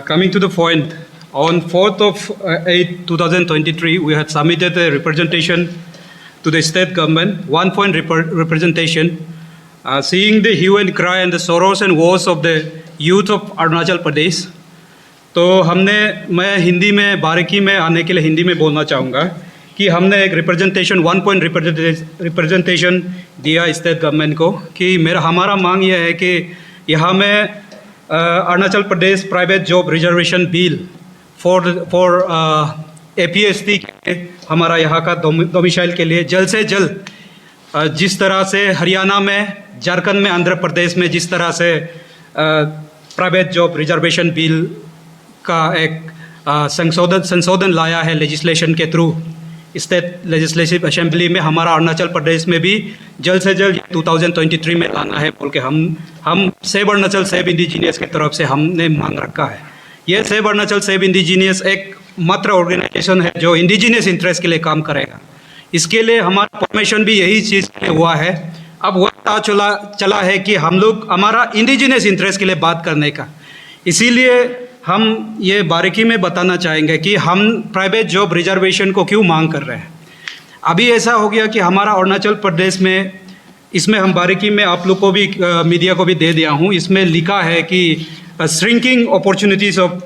Coming to the point, on 4th of 8, 2023, we had submitted a representation to the state government, 1 point representation, seeing the hue and cry and the sorrows and woes of the youth of Arunachal Pradesh. तो मैं हिंदी में बारीकी में आने के लिए हिंदी में बोलना चाहूँगा कि हमने एक रिप्रेजेंटेशन 1 पॉइंट रिप्रेजेंटेशन दिया स्टेट गवर्नमेंट को कि हमारा मांग यह है कि यहाँ में Arunachal Pradesh private job reservation bill for APST हमारा यहाँ का डोमिसाइल के लिए जल्द से जल्द जिस तरह से हरियाणा में, झारखंड में, आंध्र प्रदेश में जिस तरह से प्राइवेट जॉब रिजर्वेशन बिल का एक संशोधन लाया है लेजिस्लेशन के थ्रू स्टेट लेजिस्लेटिव असेंबली में, हमारा अरुणाचल प्रदेश में भी जल्द से जल्द 2023 में लाना है बोल के हम सेव अरुणाचल सेव इंडिजीनियस की तरफ से हमने मांग रखा है। ये सेव अरुणाचल सेव इंडिजीनियस एक मात्र ऑर्गेनाइजेशन है जो इंडिजीनियस इंटरेस्ट के लिए काम करेगा। इसके लिए हमारा फॉर्मेशन भी यही चीज़ के लिए हुआ है। अब वक्त चला है कि हम लोग हमारा इंडिजीनियस इंटरेस्ट के लिए बात करने का, इसीलिए हम ये बारीकी में बताना चाहेंगे कि हम प्राइवेट जॉब रिजर्वेशन को क्यों मांग कर रहे हैं। अभी ऐसा हो गया कि हमारा अरुणाचल प्रदेश में, इसमें हम बारीकी में आप लोग को भी मीडिया को भी दे दिया हूँ, इसमें लिखा है कि shrinking opportunities of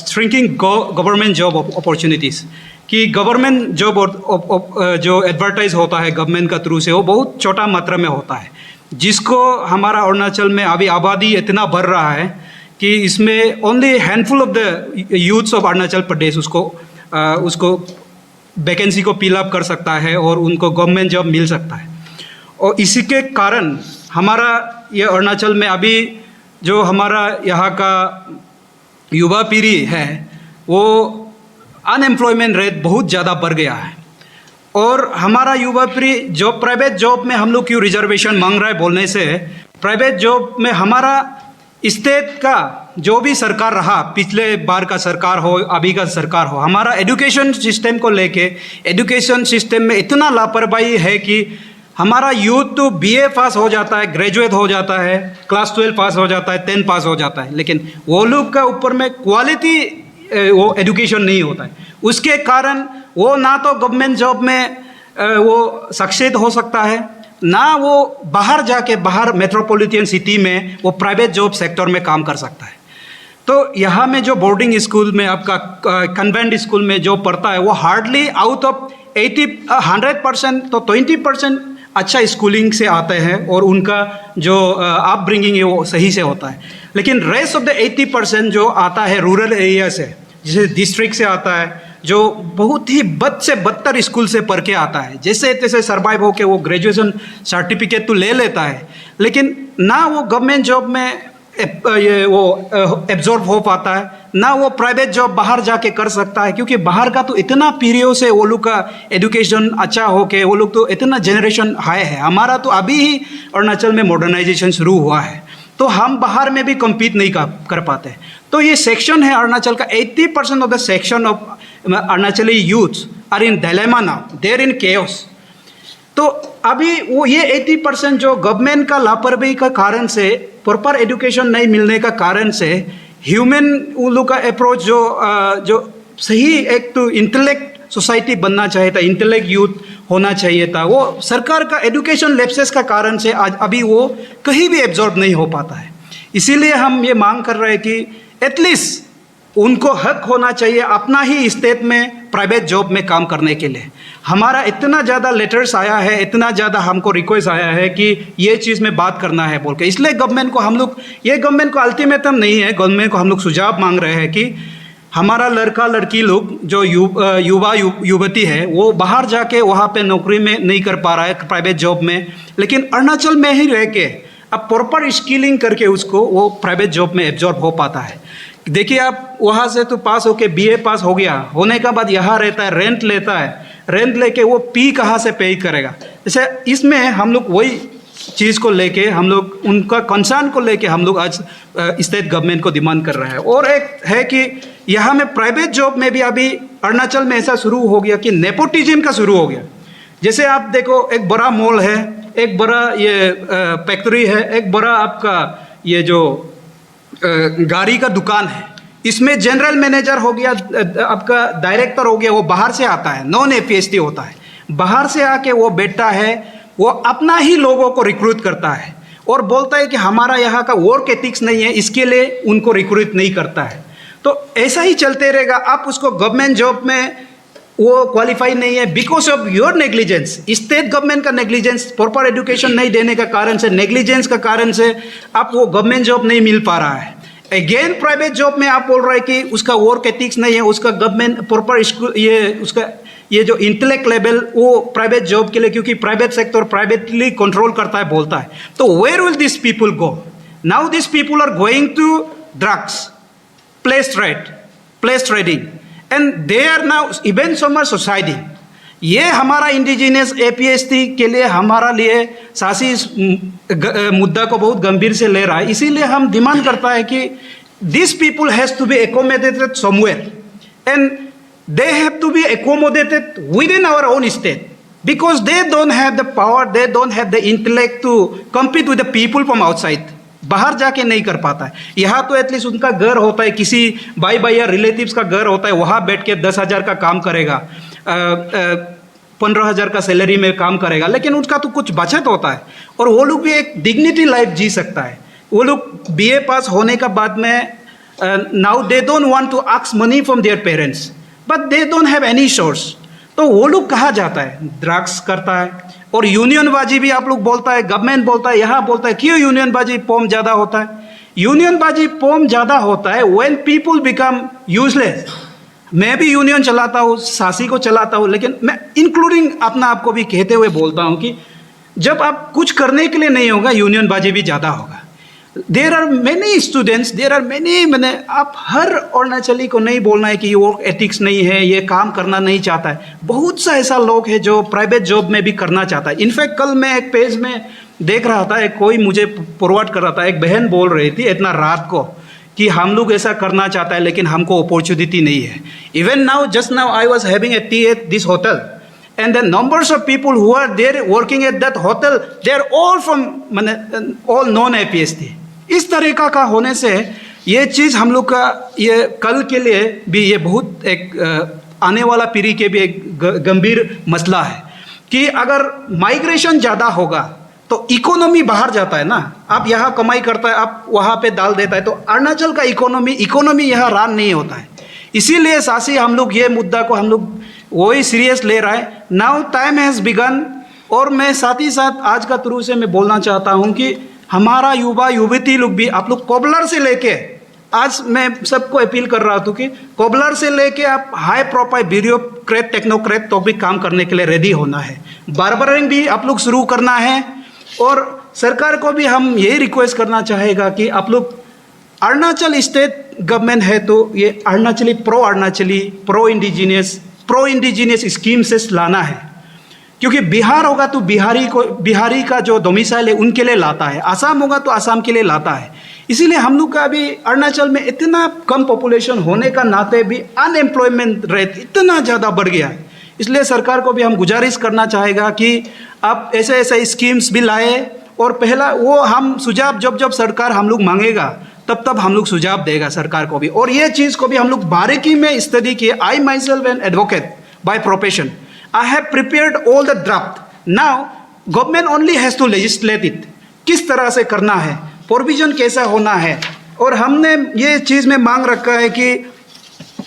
shrinking government job opportunities, कि गवर्नमेंट जॉब जो एडवर्टाइज होता है गवर्नमेंट का थ्रू से वो बहुत छोटा मात्रा में होता है, जिसको हमारा अरुणाचल में अभी आबादी इतना बढ़ रहा है कि इसमें only handful of the youths of Arunachal Pradesh उसको वैकेंसी को फिल अप कर सकता है और उनको गवर्नमेंट जॉब मिल सकता है। और इसी के कारण हमारा ये अरुणाचल में अभी जो हमारा यहाँ का युवा पीढ़ी है वो अनएम्प्लॉयमेंट रेट बहुत ज़्यादा बढ़ गया है। और हमारा युवा पीढ़ी जो प्राइवेट जॉब में हम लोग क्यों रिजर्वेशन मांग रहा है बोलने से, प्राइवेट जॉब में हमारा स्टेट का जो भी सरकार रहा, पिछले बार का सरकार हो, अभी का सरकार हो, हमारा एजुकेशन सिस्टम को लेके एजुकेशन सिस्टम में इतना लापरवाही है कि हमारा यूथ तो BA पास हो जाता है, ग्रेजुएट हो जाता है, क्लास 12 पास हो जाता है, 10 पास हो जाता है, लेकिन वो लोग का ऊपर में क्वालिटी वो एजुकेशन नहीं होता है। उसके कारण वो ना तो गवर्नमेंट जॉब में वो सक्सेस हो सकता है, ना वो बाहर जाके बाहर मेट्रोपॉलिटन सिटी में वो प्राइवेट जॉब सेक्टर में काम कर सकता है। तो यहाँ में जो बोर्डिंग स्कूल में आपका कन्वेंट स्कूल में जो पढ़ता है वो हार्डली आउट ऑफ 100% तो 20% अच्छा स्कूलिंग से आते हैं और उनका जो अपब्रिंगिंग है वो सही से होता है। लेकिन रेस्ट ऑफ द 80% जो आता है रूरल एरिया से, जैसे डिस्ट्रिक्ट से आता है, जो बहुत ही बद से बदतर स्कूल से पढ़ के आता है, जैसे तैसे सर्वाइव होके वो ग्रेजुएशन सर्टिफिकेट तो ले लेता है, लेकिन ना वो गवर्नमेंट जॉब में वो एब्जॉर्ब हो पाता है, ना वो प्राइवेट जॉब बाहर जाके कर सकता है, क्योंकि बाहर का तो इतना पीढ़ियों से वो लोग का एजुकेशन अच्छा होके वो लोग तो इतना जनरेशन हाई है। हमारा तो अभी ही अरुणाचल में मॉडर्नाइजेशन शुरू हुआ है, तो हम बाहर में भी कम्पीट नहीं कर पाते। तो ये सेक्शन है अरुणाचल का, 80% of the section of Arunachali youths are in dilemma now, they are in chaos. तो अभी वो ये 80% जो गवर्नमेंट का लापरवाही का कारण से, प्रॉपर एजुकेशन नहीं मिलने का कारण से, ह्यूमन उन लोग का अप्रोच जो सही एक तो इंटेलेक्ट सोसाइटी बनना चाहिए था, इंटेलेक्ट यूथ होना चाहिए था, वो सरकार का एजुकेशन लैप्सेस का कारण से आज अभी वो कहीं भी एब्जॉर्ब नहीं हो पाता है। इसीलिए हम ये मांग कर रहे हैं कि एटलीस्ट उनको हक होना चाहिए अपना ही स्टेट में प्राइवेट जॉब में काम करने के लिए। हमारा इतना ज़्यादा लेटर्स आया है, इतना ज़्यादा हमको रिक्वेस्ट आया है कि ये चीज़ में बात करना है बोल के, इसलिए गवर्नमेंट को हम लोग, ये गवर्नमेंट को अल्टीमेटम नहीं है, गवर्नमेंट को हम लोग सुझाव मांग रहे हैं कि हमारा लड़का लड़की लोग जो युवा युवती है वो बाहर जाके वहाँ पे नौकरी में नहीं कर पा रहा है प्राइवेट जॉब में, लेकिन अरुणाचल में ही रह के अब प्रॉपर स्किलिंग करके उसको वो प्राइवेट जॉब में एब्जॉर्ब हो पाता है। देखिए आप वहाँ से तो पास होके BA पास हो गया, होने के बाद यहाँ रहता है, रेंट लेता है, रेंट लेके वो पी कहाँ से पे करेगा। जैसे इसमें हम लोग वही चीज़ को लेके, हम लोग उनका कंसर्न को लेके हम लोग आज स्टेट गवर्नमेंट को डिमांड कर रहे हैं। और एक है कि यहाँ में प्राइवेट जॉब में भी अभी अरुणाचल में ऐसा शुरू हो गया कि नेपोटिज्म का शुरू हो गया। जैसे आप देखो, एक बड़ा मॉल है, एक बड़ा ये फैक्ट्री है, एक बड़ा आपका ये जो गाड़ी का दुकान है, इसमें जनरल मैनेजर हो गया, आपका डायरेक्टर हो गया, वो बाहर से आता है, नॉन APST होता है, बाहर से आके वो बैठता है, वो अपना ही लोगों को रिक्रूट करता है और बोलता है कि हमारा यहाँ का वर्क एथिक्स नहीं है, इसके लिए उनको रिक्रूट नहीं करता है। तो ऐसा ही चलते रहेगा। आप उसको गवर्नमेंट जॉब में वो क्वालिफाई नहीं है because of your negligence, state government का नेग्लिजेंस, प्रॉपर एजुकेशन नहीं देने का कारण से, नेग्लिजेंस का कारण से आप वो गवर्नमेंट जॉब नहीं मिल पा रहा है। अगेन प्राइवेट जॉब में आप बोल रहे हैं कि उसका वर्क एथिक्स नहीं है, उसका गवर्नमेंट प्रॉपर ये जो इंटेलेक्ट लेवल वो प्राइवेट जॉब के लिए, क्योंकि प्राइवेट सेक्टर प्राइवेटली कंट्रोल करता है बोलता है। तो where will this people go? Now this people are going to drugs, place trading, and they are now even summer society. ये हमारा इंडिजिनियस APST के लिए, हमारा लिए सासी इस मुद्दा को बहुत गंभीर से ले रहा है। इसीलिए हम डिमांड करता है कि this people has to be accommodated somewhere and they have to be accommodated within our own state because they don't have the power, they don't have the intellect to compete with the people from outside. बाहर जाके नहीं कर पाता है। यहाँ तो at least उनका घर होता है, किसी भाई या रिलेटिव्स का घर होता है, वहाँ बैठ के 10,000 का काम करेगा, 15,000 का सैलरी में काम करेगा, लेकिन उसका तो कुछ बचत होता है और वो लोग भी एक डिग्निटी लाइफ जी सकता है। वो लोग BA पास होने का बाद में now they don't want to ask money from their parents but they don't have any source. तो वो लोग कहाँ जाता है? ड्रग्स करता है। और यूनियनबाजी भी आप लोग बोलता है, गवर्नमेंट बोलता है, यहाँ बोलता है। क्यों यूनियनबाजी फॉर्म ज़्यादा होता है? यूनियनबाजी फॉर्म ज़्यादा होता है व्हेन पीपल बिकम यूजलेस। मैं भी यूनियन चलाता हूँ, सासी को चलाता हूँ, लेकिन मैं इंक्लूडिंग अपना आपको भी कहते हुए बोलता हूँ कि जब आप कुछ करने के लिए नहीं होगा, यूनियनबाजी भी ज़्यादा होगा। There are many students, there are many, मैंने आप हर अरुणाचली को नहीं बोलना है कि ये वर्क एथिक्स नहीं है, ये काम करना नहीं चाहता है। बहुत सा ऐसा लोग है जो प्राइवेट जॉब में भी करना चाहता है। इनफैक्ट कल मैं एक पेज में देख रहा था, एक कोई मुझे फॉरवर्ड कर रहा था, एक बहन बोल रही थी इतना रात को कि हम लोग ऐसा करना चाहता है लेकिन हमको अपॉर्चुनिटी नहीं है। Even now, just now I was having A T at this hotel and the numbers of people who are there working at that hotel, they are all from all non APST। इस तरीका का होने से ये चीज़ हम लोग का ये कल के लिए भी ये बहुत एक आने वाला पीढ़ी के भी एक गंभीर मसला है कि अगर माइग्रेशन ज़्यादा होगा तो इकोनॉमी बाहर जाता है ना। आप यहाँ कमाई करता है, आप वहाँ पे डाल देता है, तो अरुणाचल का इकोनॉमी यहाँ रन नहीं होता है। इसीलिए सासी हम लोग ये मुद्दा को हम लोग वही सीरियस ले रहा है। Now time has begun. और मैं साथ ही साथ आज का थ्रू से मैं बोलना चाहता हूँ कि हमारा युवा युवती लोग भी, आप लोग कोबलर से लेके, आज मैं सबको अपील कर रहा था कि कोबलर से लेके आप हाई प्रोफाइल ब्यूरोक्रेट, टेक्नोक्रेट तो भी काम करने के लिए रेडी होना है। बार्बरिंग भी आप लोग शुरू करना है। और सरकार को भी हम यही रिक्वेस्ट करना चाहेगा कि आप लोग, अरुणाचल स्टेट गवर्नमेंट है तो ये अरुणाचली प्रो इंडिजिनियस स्कीम से लाना है, क्योंकि बिहार होगा तो बिहारी का जो डोमिसाइल है उनके लिए लाता है, आसाम होगा तो आसाम के लिए लाता है। इसीलिए हम लोग का अभी अरुणाचल में इतना कम पॉपुलेशन होने का नाते भी अनएम्प्लॉयमेंट रेट इतना ज़्यादा बढ़ गया है। इसलिए सरकार को भी हम गुजारिश करना चाहेगा कि आप ऐसे ऐसे स्कीम्स भी लाए। और पहला वो हम सुझाव जब सरकार हम लोग मांगेगा तब हम लोग सुझाव देगा सरकार को भी। और ये चीज़ को भी हम लोग बारीकी में स्टडी किए। I myself an advocate by profession, I have prepared all the draft. Now government only has to legislate it, किस तरह से करना है, प्रोविजन कैसा होना है। और हमने ये चीज़ में मांग रखा है कि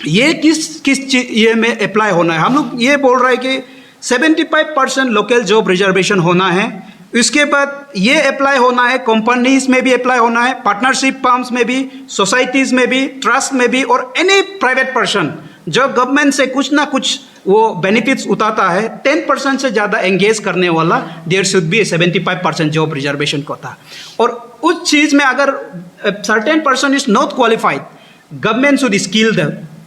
ये किस ये में अप्लाई होना है। हम लोग ये बोल रहे हैं कि 75% लोकल जॉब रिजर्वेशन होना है। इसके बाद ये अप्लाई होना है, कंपनीज में भी अप्लाई होना है, पार्टनरशिप फर्म्स में भी, सोसाइटीज़ में भी, ट्रस्ट में भी, और एनी प्राइवेट पर्सन जो गवर्नमेंट से कुछ ना कुछ वो बेनिफिट्स उठाता है, 10% से ज़्यादा एंगेज करने वाला, there should be 75% job reservation quota. और उस चीज़ में अगर certain person is not qualified, government should skill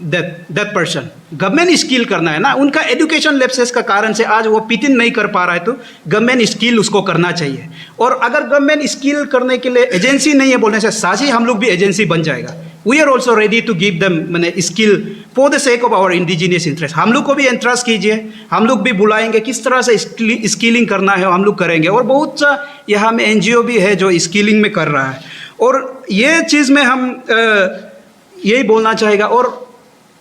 that person. Government skill करना है ना, उनका एजुकेशन लैप्सेस का कारण से आज वो पिटिन नहीं कर पा रहा है, तो गवर्नमेंट स्किल उसको करना चाहिए। और अगर गवर्नमेंट स्किल करने के लिए एजेंसी नहीं है बोलने से, साझी हम लोग भी एजेंसी बन जाएगा। We are also ready to give them मैंने skill for the sake of our indigenous interest. हम लोग को भी इंटरेस्ट कीजिए, हम लोग भी बुलाएंगे, किस तरह से स्किलिंग करना है हम लोग करेंगे। और बहुत सा यहाँ में NGO भी है जो स्किलिंग में कर रहा है। और ये चीज़ में हम यही बोलना चाहेगा। और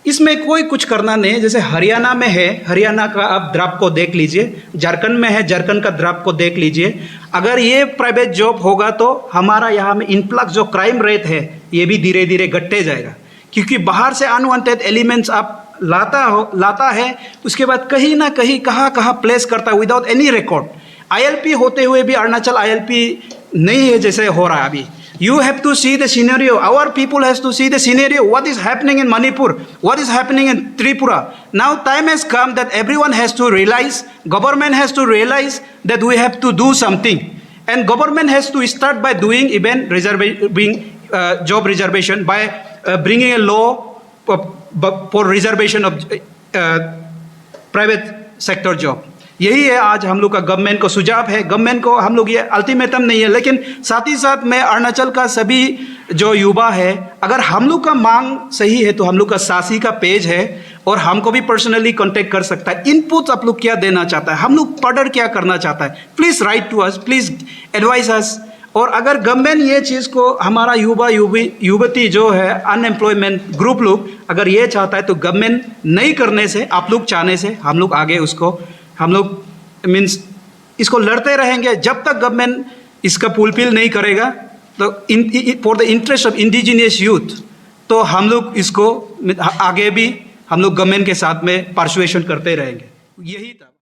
इसमें कोई कुछ करना नहीं है। जैसे हरियाणा में है, हरियाणा का आप ड्राफ्ट को देख लीजिए, झारखंड में है, झारखंड का ड्राफ्ट को देख लीजिए। अगर ये प्राइवेट जॉब होगा तो हमारा यहाँ में इन्फ्लक्स जो क्राइम रेट है ये भी धीरे धीरे घटते जाएगा, क्योंकि बाहर से अनवांटेड एलिमेंट्स आप लाता है, उसके बाद कहीं ना कहीं कहाँ प्लेस करता है विदाउट एनी रिकॉर्ड। आईएलपी होते हुए भी अरुणाचल आईएलपी नहीं है जैसे हो रहा है अभी। You have to see the scenario. Our people has to see the scenario. What is happening in Manipur? What is happening in Tripura? Now time has come that everyone has to realize, government has to realize that we have to do something. And government has to start by doing even job reservation, by bringing a law for reservation of private sector job. यही है आज हम लोग का government को सुझाव है। Government को हम लोग, ये अल्टीमेटम नहीं है, लेकिन साथ ही साथ में अरुणाचल का सभी जो युवा है, अगर हम लोग का मांग सही है तो हम लोग का सासी का पेज है और हमको भी पर्सनली कांटेक्ट कर सकता है। इनपुट आप लोग क्या देना चाहता है, हम लोग पर्डर क्या करना चाहता है, please write to us, please advise us. और अगर गवर्नमेंट ये चीज़ को, हमारा युवती जो है अनएम्प्लॉयमेंट ग्रुप लोग अगर ये चाहता है तो गवर्नमेंट नहीं करने से, आप लोग चाहने से हम लोग आगे उसको, हम लोग मीन्स इसको लड़ते रहेंगे जब तक गवर्नमेंट इसका फुलफिल नहीं करेगा। तो for the interest of indigenous youth तो हम लोग इसको आगे भी हम लोग गवर्नमेंट के साथ में परसुएशन करते रहेंगे। यही था।